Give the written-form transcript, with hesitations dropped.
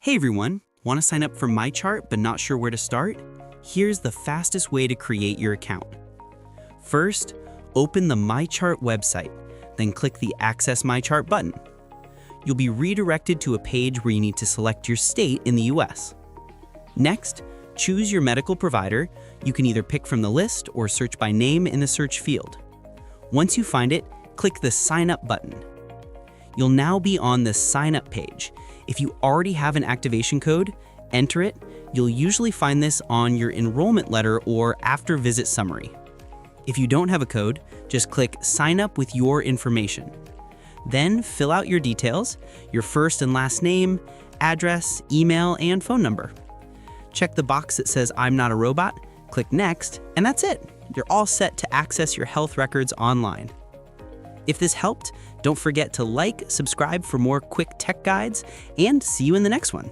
Hey everyone, want to sign up for MyChart but not sure where to start? Here's the fastest way to create your account. First, open the MyChart website, then click the Access MyChart button. You'll be redirected to a page where you need to select your state in the US. Next, choose your medical provider. You can either pick from the list or search by name in the search field. Once you find it, click the Sign Up button. You'll now be on the Sign Up page. If you already have an activation code, enter it. You'll usually find this on your enrollment letter or after visit summary. If you don't have a code, just click Sign Up with your information. Then fill out your details, your first and last name, address, email, and phone number. Check the box that says I'm not a robot, click Next, and that's it. You're all set to access your health records online. If this helped, don't forget to like, subscribe for more quick tech guides, and see you in the next one.